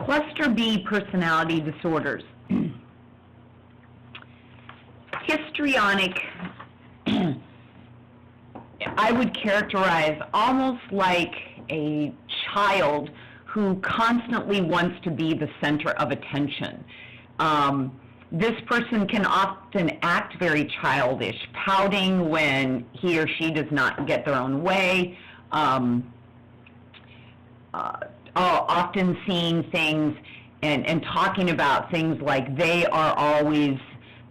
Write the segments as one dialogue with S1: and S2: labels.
S1: Cluster B personality disorders. Histrionic, I would characterize almost like a child who constantly wants to be the center of attention. This person can often act very childish, pouting when he or she does not get their own way, often seeing things and talking about things like they are always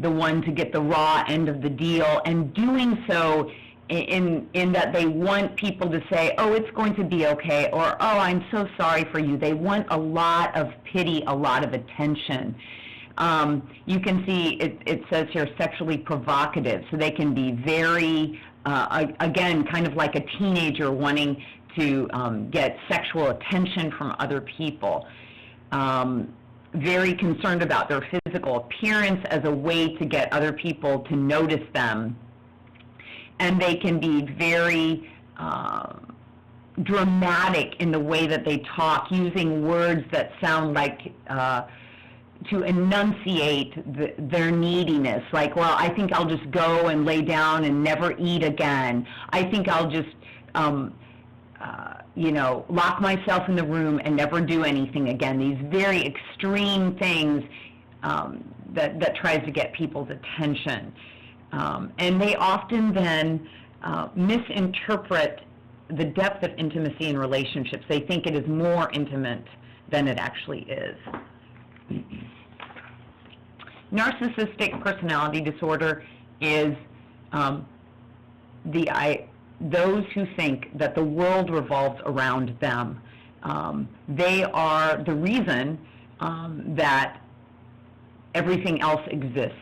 S1: the one to get the raw end of the deal, and doing so in that they want people to say, oh, it's going to be okay, or oh, I'm so sorry for you. They want a lot of pity, a lot of attention. You can see it says here sexually provocative, so they can be very, again, kind of like a teenager wanting to get sexual attention from other people. Very concerned about their physical appearance as a way to get other people to notice them. And they can be very dramatic in the way that they talk, using words that sound like to enunciate their neediness, like, well, I think I'll just go and lay down and never eat again. I think I'll just lock myself in the room and never do anything again. These very extreme things that tries to get people's attention. And they often then misinterpret the depth of intimacy in relationships. They think it is more intimate than it actually is. Narcissistic personality disorder is those who think that the world revolves around them. They are the reason that everything else exists.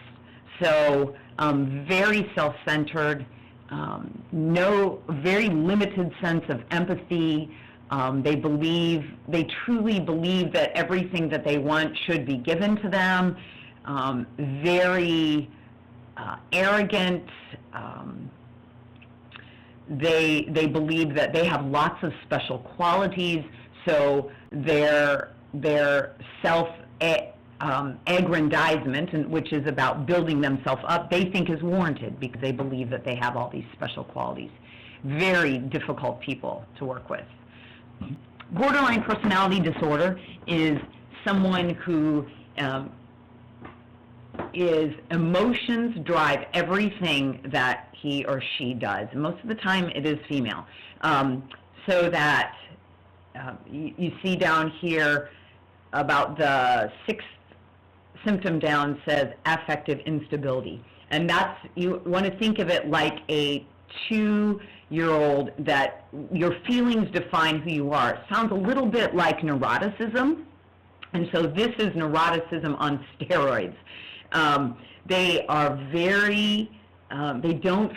S1: So very self-centered, very limited sense of empathy. They truly believe that everything that they want should be given to them. Very arrogant. They believe that they have lots of special qualities, so their self-aggrandizement, which is about building themselves up, they think is warranted because they believe that they have all these special qualities. Very difficult people to work with. Borderline personality disorder is someone who emotions drive everything that he or she does. Most of the time it is female. So that you see down here about the sixth symptom down says affective instability. And you want to think of it like a 2-year-old that your feelings define who you are. It sounds a little bit like neuroticism. And so this is neuroticism on steroids. They are very, they don't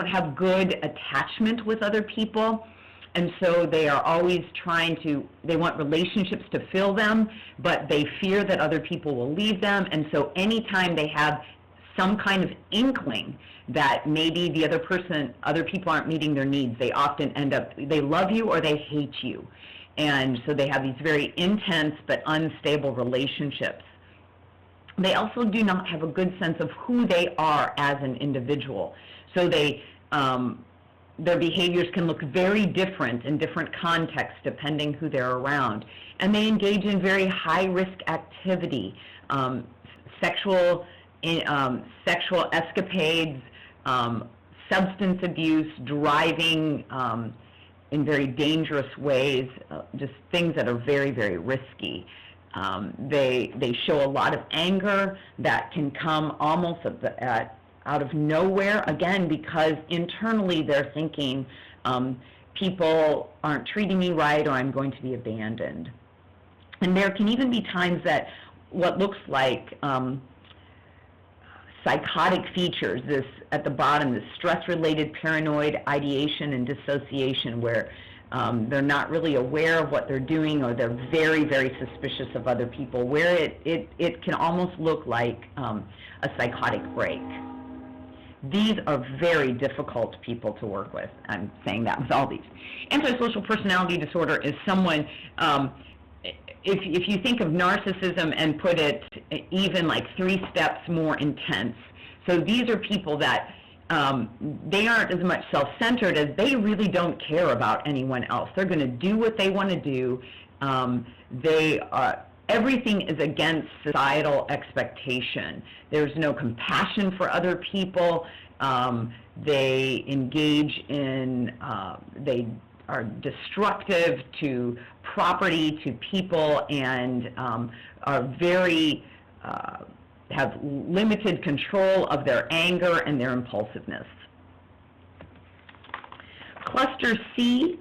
S1: have good attachment with other people, and so they are always they want relationships to fill them, but they fear that other people will leave them, and so anytime they have some kind of inkling that maybe the other people aren't meeting their needs, they often end up, they love you or they hate you. And so they have these very intense but unstable relationships. They also do not have a good sense of who they are as an individual. So their behaviors can look very different in different contexts depending who they're around. And they engage in very high-risk activity, sexual escapades, substance abuse, driving in very dangerous ways, just things that are very, very risky. They show a lot of anger that can come almost out of nowhere, again, because internally they're thinking, people aren't treating me right or I'm going to be abandoned. And there can even be times that what looks like psychotic features, this at the bottom, this stress-related paranoid ideation and dissociation, where they're not really aware of what they're doing, or they're very, very suspicious of other people, where it can almost look like a psychotic break. These are very difficult people to work with. I'm saying that with all these. Antisocial personality disorder is someone, if you think of narcissism and put it even like 3 steps more intense. So these are people that they aren't as much self-centered as they really don't care about anyone else. They're going to do what they want to do. Everything is against societal expectation. There's no compassion for other people. They engage in, they are destructive to property, to people, and are very, have limited control of their anger and their impulsiveness. Cluster C,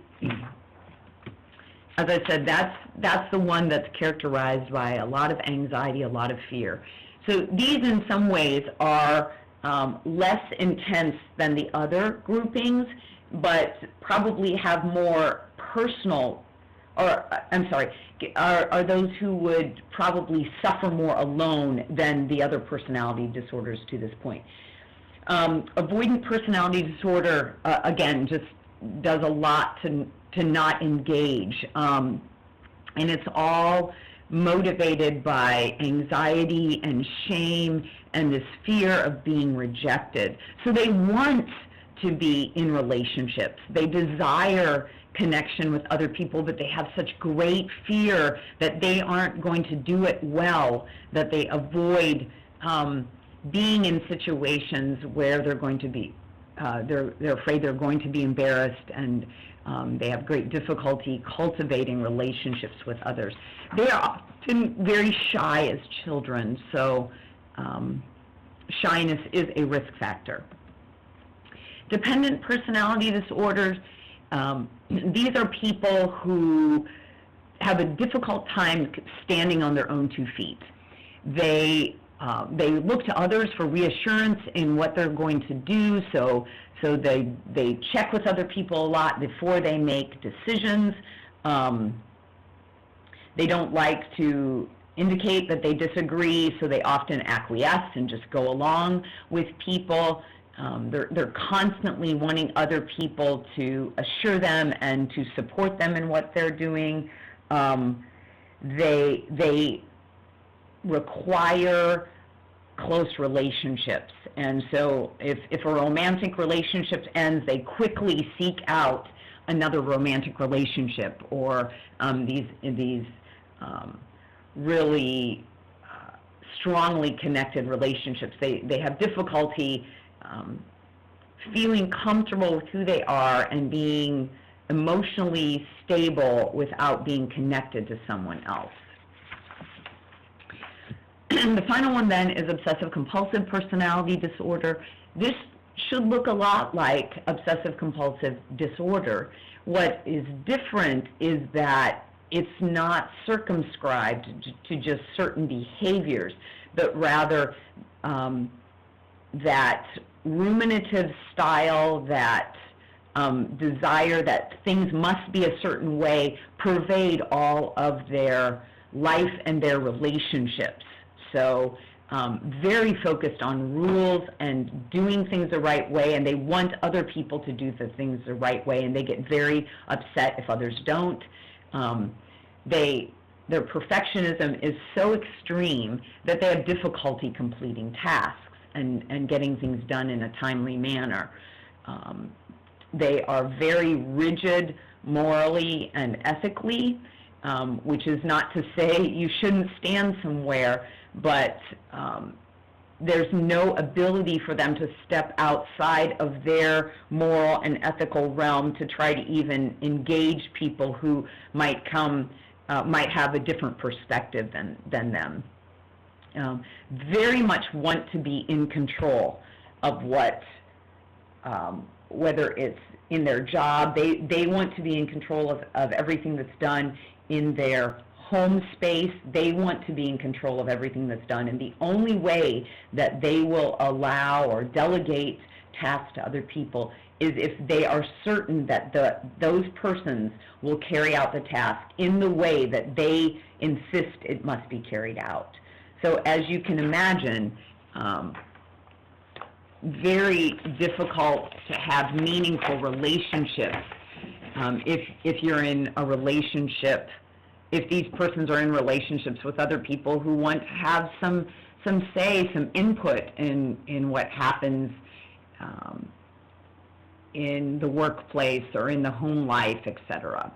S1: as I said, that's the one that's characterized by a lot of anxiety, a lot of fear. So these in some ways are less intense than the other groupings, but probably have more personal, or I'm sorry, are those who would probably suffer more alone than the other personality disorders to this point. Avoidant personality disorder, again, just does a lot to not engage, and it's all motivated by anxiety and shame and this fear of being rejected. So they want to be in relationships. They desire connection with other people, but they have such great fear that they aren't going to do it well, that they avoid being in situations where they're going to be, they're afraid they're going to be embarrassed, and they have great difficulty cultivating relationships with others. They are often very shy as children, so shyness is a risk factor. Dependent personality disorders, these are people who have a difficult time standing on their own 2 feet. They look to others for reassurance in what they're going to do, so they check with other people a lot before they make decisions. They don't like to indicate that they disagree, so they often acquiesce and just go along with people. They're constantly wanting other people to assure them and to support them in what they're doing. They require close relationships, and so if a romantic relationship ends, they quickly seek out another romantic relationship, or these really strongly connected relationships. They have difficulty feeling comfortable with who they are and being emotionally stable without being connected to someone else. The final one then is obsessive-compulsive personality disorder. This should look a lot like obsessive-compulsive disorder. What is different is that it's not circumscribed to just certain behaviors, but rather that ruminative style, that desire that things must be a certain way, pervade all of their life and their relationships. So very focused on rules and doing things the right way, and they want other people to do the things the right way, and they get very upset if others don't. Their perfectionism is so extreme that they have difficulty completing tasks and getting things done in a timely manner. They are very rigid morally and ethically, which is not to say you shouldn't stand somewhere, but there's no ability for them to step outside of their moral and ethical realm to try to even engage people who might have a different perspective than them. Very much want to be in control of what, whether it's in their job, they want to be in control of everything that's done in their home space. They want to be in control of everything that's done, and the only way that they will allow or delegate tasks to other people is if they are certain that those persons will carry out the task in the way that they insist it must be carried out. So as you can imagine, very difficult to have meaningful relationships if you're in a relationship, if these persons are in relationships with other people who want to have some say, some input in what happens in the workplace or in the home life, etc.